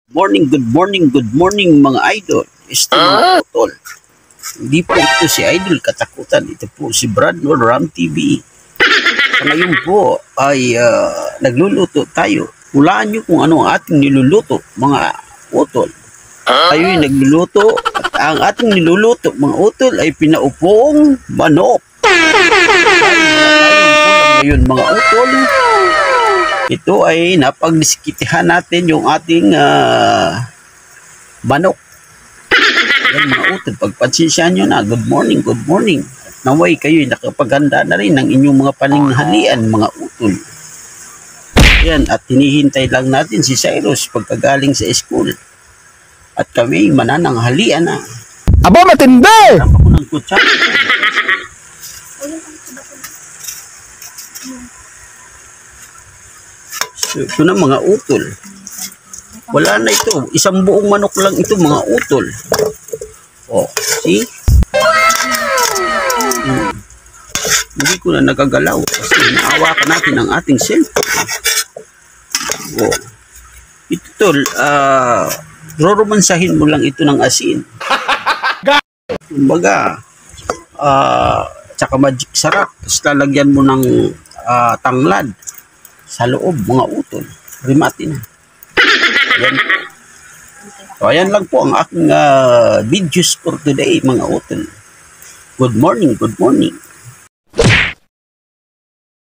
Good morning mga idol. Este mga utol. Hindi po ito si Idol Katakutan. Ito po si Brad Nor Ram TV. So, ngayon po ay nagluluto tayo. Hulaan nyo kung ano ang ating niluluto mga utol. Tayo ay nagluluto at ang ating niluluto mga utol ay pinaupong manok. Ngayon mga utol, ito ay napagdiskitihan natin yung ating manok. Yan mga utol, pagpansisyahan nyo na, good morning. Naway kayo'y nakapaganda na rin ng inyong mga paninghalian mga utol. Yan, at hinihintay lang natin si Cyrus pagkagaling sa school. At kami manananghalian na. Aba, matindi! Tama ko ng kutsara. So, ito na mga utol. Wala na ito. Isang buong manok lang ito mga utol. Oh, see? Hindi ko na nagagalaw kasi naawakan natin ang ating cellphone. Oh. Ito tol, roromansahin mo lang ito ng asin. Kumbaga, tsaka magic sarap. Tapos lalagyan mo ng tanglad sa loob mga utol. Rimati na. Ayan. So, ayan lang po ang aking videos for today mga utol. Good morning.